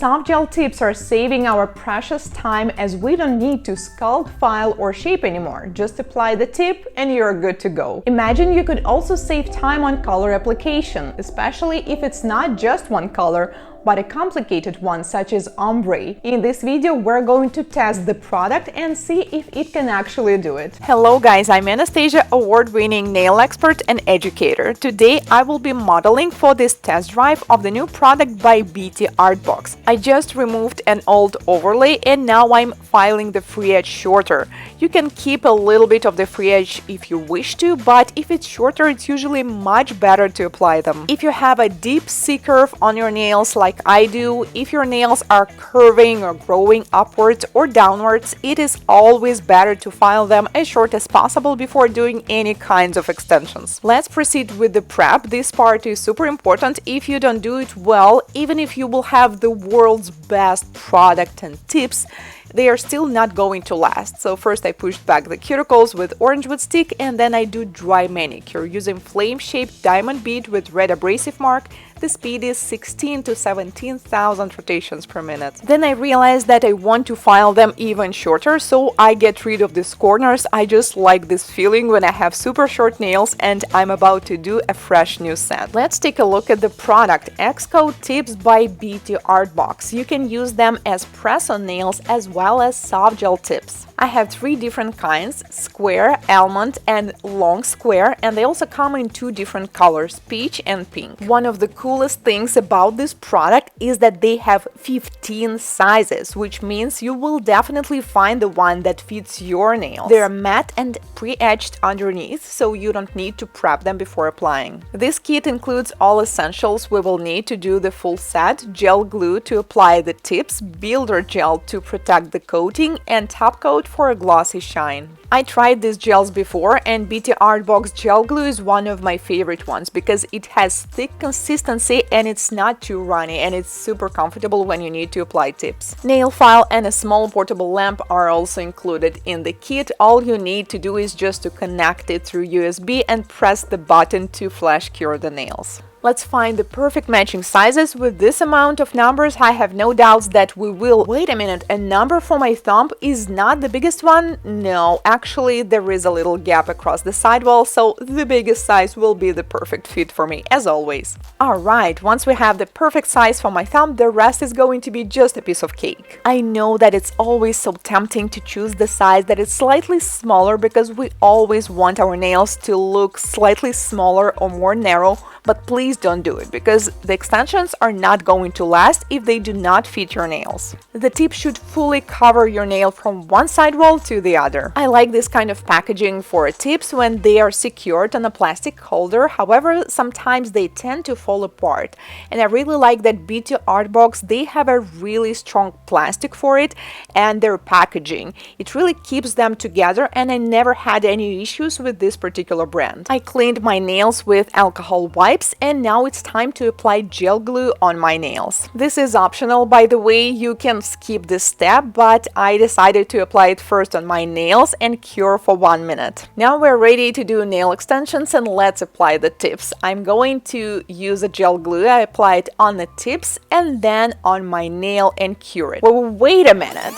Soft gel tips are saving our precious time as we don't need to sculpt, file, or shape anymore. Just apply the tip and you're good to go. Imagine you could also save time on color application, especially if it's not just one color, but a complicated one such as ombre. In this video, we're going to test the product and see if it can actually do it. Hello guys, I'm Anastasia, award-winning nail expert and educator. Today, I will be modeling for this test drive of the new product by BTARTbox. I just removed an old overlay and now I'm filing the free edge shorter. You can keep a little bit of the free edge if you wish to, but if it's shorter, it's usually much better to apply them. If you have a deep C-curve on your nails like I do, if your nails are curving or growing upwards or downwards, it is always better to file them as short as possible before doing any kinds of extensions. Let's proceed with the prep. This part is super important. If you don't do it well, even if you will have the world's best product and tips, they are still not going to last. So first I pushed back the cuticles with orange wood stick and then I do dry manicure using flame-shaped diamond bead with red abrasive mark. The speed is 16 to 17,000 rotations per minute. Then I realized that I want to file them even shorter, so I get rid of these corners. I just like this feeling when I have super short nails and I'm about to do a fresh new set. Let's take a look at the product. Xcoat Tips by BTARTbox. You can use them as press-on nails as well as soft gel tips. I have three different kinds, square, almond, and long square, and they also come in two different colors, peach and pink. One of the coolest things about this product is that they have 15 sizes, which means you will definitely find the one that fits your nails. They are matte and pre-etched underneath, so you don't need to prep them before applying. This kit includes all essentials we will need to do the full set: gel glue to apply the tips, builder gel to protect the coating, and top coat for a glossy shine. I tried these gels before and BTARTbox gel glue is one of my favorite ones because it has thick consistency and it's not too runny and it's super comfortable when you need to apply tips. Nail file and a small portable lamp are also included in the kit. All you need to do is just to connect it through USB and press the button to flash cure the nails. Let's find the perfect matching sizes. With this amount of numbers, I have no doubts that we will. Wait a minute, a number for my thumb is not the biggest one? No, actually there is a little gap across the sidewall, so the biggest size will be the perfect fit for me, as always. Alright, once we have the perfect size for my thumb, the rest is going to be just a piece of cake. I know that it's always so tempting to choose the size that is slightly smaller because we always want our nails to look slightly smaller or more narrow, but please don't do it because the extensions are not going to last if they do not fit your nails. The tip should fully cover your nail from one sidewall to the other. I like this kind of packaging for tips when they are secured on a plastic holder, however, sometimes they tend to fall apart. And I really like that BTARTbox, they have a really strong plastic for it and their packaging. It really keeps them together and I never had any issues with this particular brand. I cleaned my nails with alcohol wipes and now it's time to apply gel glue on my nails. This is optional, by the way, you can skip this step, but I decided to apply it first on my nails and cure for 1 minute. Now we're ready to do nail extensions and let's apply the tips. I'm going to use a gel glue. I apply it on the tips and then on my nail and cure it. Well, wait a minute.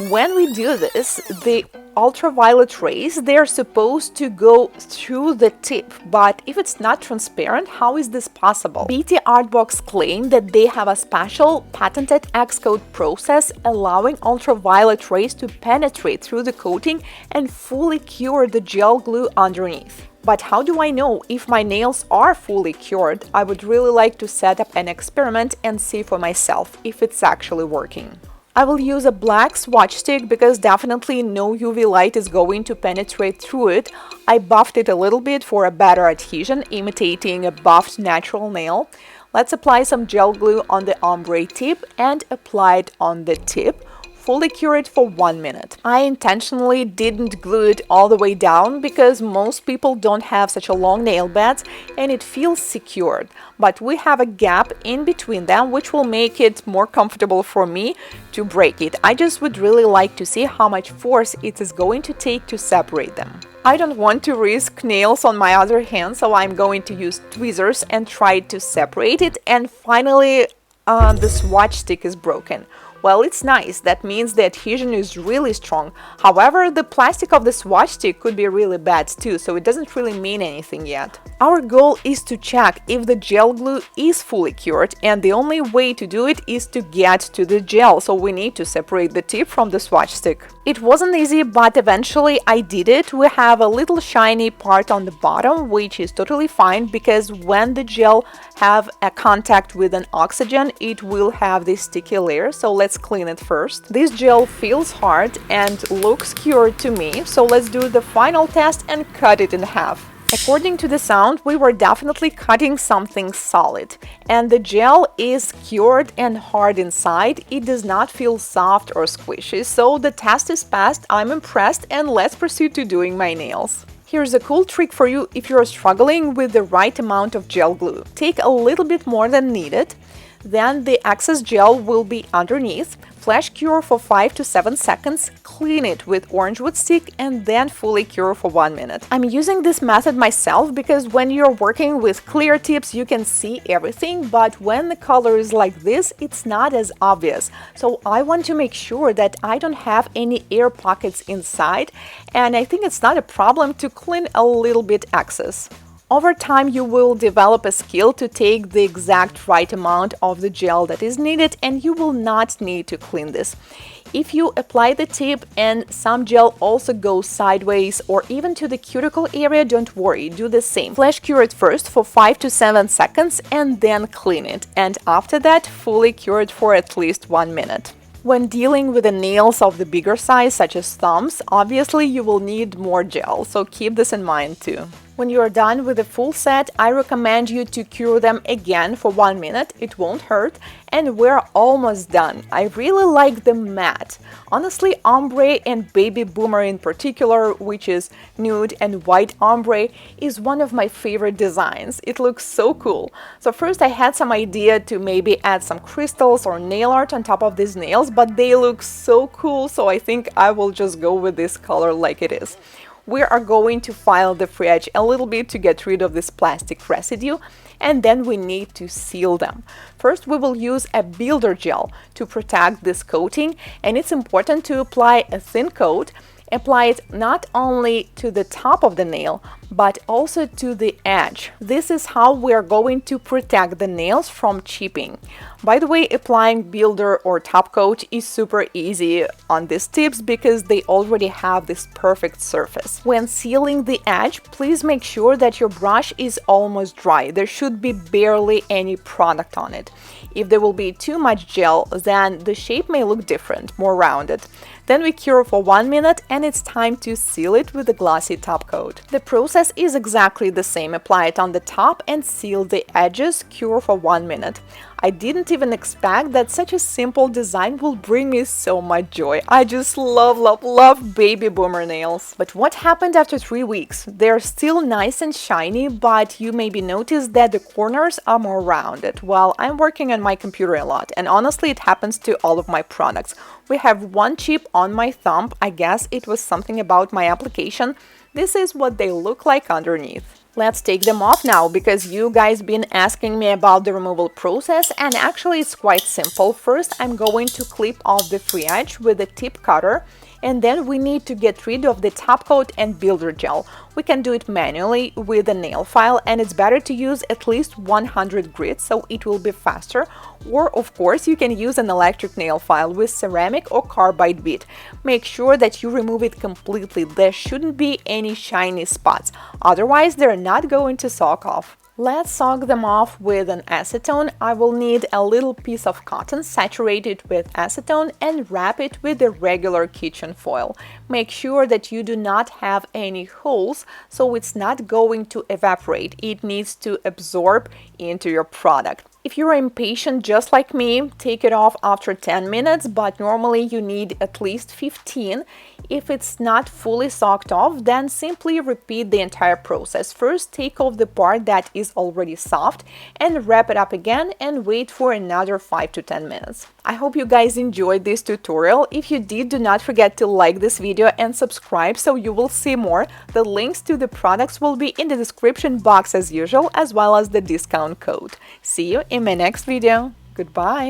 When we do this, the ultraviolet rays, they're supposed to go through the tip, but if it's not transparent, how is this possible? BTARTbox claim that they have a special patented Xcoat process allowing ultraviolet rays to penetrate through the coating and fully cure the gel glue underneath. But how do I know if my nails are fully cured? I would really like to set up an experiment and see for myself if it's actually working. I will use a black swatch stick because definitely no UV light is going to penetrate through it. I buffed it a little bit for a better adhesion, imitating a buffed natural nail. Let's apply some gel glue on the ombre tip and apply it on the tip. Fully cure it for 1 minute. I intentionally didn't glue it all the way down because most people don't have such a long nail beds and it feels secured. But we have a gap in between them which will make it more comfortable for me to break it. I just would really like to see how much force it is going to take to separate them. I don't want to risk nails on my other hand, so I'm going to use tweezers and try to separate it, and finally The swatch stick is broken. Well, it's nice. That means the adhesion is really strong. However, the plastic of the swatch stick could be really bad too, so it doesn't really mean anything yet. Our goal is to check if the gel glue is fully cured, and the only way to do it is to get to the gel, so we need to separate the tip from the swatch stick. It wasn't easy, but eventually I did it. We have a little shiny part on the bottom, which is totally fine because when the gel have a contact with an oxygen, it will have this sticky layer, so let's clean it first. This gel feels hard and looks cured to me, so let's do the final test and cut it in half. According to the sound, we were definitely cutting something solid, and the gel is cured and hard inside. It does not feel soft or squishy, so the test is passed. I'm impressed, and let's proceed to doing my nails. Here's a cool trick for you if you're struggling with the right amount of gel glue. Take a little bit more than needed, then the excess gel will be underneath. Flash cure for 5 to 7 seconds, clean it with orange wood stick, and then fully cure for 1 minute. I'm using this method myself because when you're working with clear tips you can see everything, but when the color is like this it's not as obvious. So I want to make sure that I don't have any air pockets inside, and I think it's not a problem to clean a little bit excess. Over time, you will develop a skill to take the exact right amount of the gel that is needed, and you will not need to clean this. If you apply the tip and some gel also goes sideways or even to the cuticle area, don't worry, do the same. Flash cure it first for 5 to 7 seconds and then clean it, and after that, fully cure it for at least 1 minute. When dealing with the nails of the bigger size, such as thumbs, obviously you will need more gel, so keep this in mind too. When you are done with the full set, I recommend you to cure them again for 1 minute, it won't hurt, and we're almost done. I really like the matte. Honestly, ombre and baby boomer in particular, which is nude and white ombre, is one of my favorite designs. It looks so cool. So first I had some idea to maybe add some crystals or nail art on top of these nails, but they look so cool, so I think I will just go with this color like it is. We are going to file the free edge a little bit to get rid of this plastic residue, and then we need to seal them. First, we will use a builder gel to protect this coating, and it's important to apply a thin coat. Apply it not only to the top of the nail, but also to the edge. This is how we are going to protect the nails from chipping. By the way, applying builder or top coat is super easy on these tips because they already have this perfect surface. When sealing the edge, please make sure that your brush is almost dry. There should be barely any product on it. If there will be too much gel, then the shape may look different, more rounded. Then we cure for 1 minute and it's time to seal it with a glossy top coat. The process is exactly the same. Apply it on the top and seal the edges, cure for 1 minute. I didn't even expect that such a simple design will bring me so much joy. I just love baby boomer nails. But what happened after 3 weeks? They're still nice and shiny, but you maybe noticed that the corners are more rounded. Well, I'm working on my computer a lot, and honestly it happens to all of my products. We have one chip on my thumb. I guess it was something about my application. This is what they look like underneath. Let's take them off now, because you guys been asking me about the removal process, and actually it's quite simple. First, I'm going to clip off the free edge with a tip cutter, and then we need to get rid of the top coat and builder gel. We can do it manually with a nail file, and it's better to use at least 100 grit, so it will be faster. Or, of course, you can use an electric nail file with ceramic or carbide bit. Make sure that you remove it completely. There shouldn't be any shiny spots, otherwise they're not going to soak off. Let's soak them off with an acetone. I will need a little piece of cotton, saturate it with acetone and wrap it with the regular kitchen foil. Make sure that you do not have any holes, so it's not going to evaporate. It needs to absorb into your product. If you're impatient just like me, take it off after 10 minutes, but normally you need at least 15. If it's not fully soaked off, then simply repeat the entire process. First, take off the part that is already soft and wrap it up again and wait for another 5 to 10 minutes. I hope you guys enjoyed this tutorial. If you did, do not forget to like this video and subscribe so you will see more. The links to the products will be in the description box as usual, as well as the discount code. See you in my next video. Goodbye!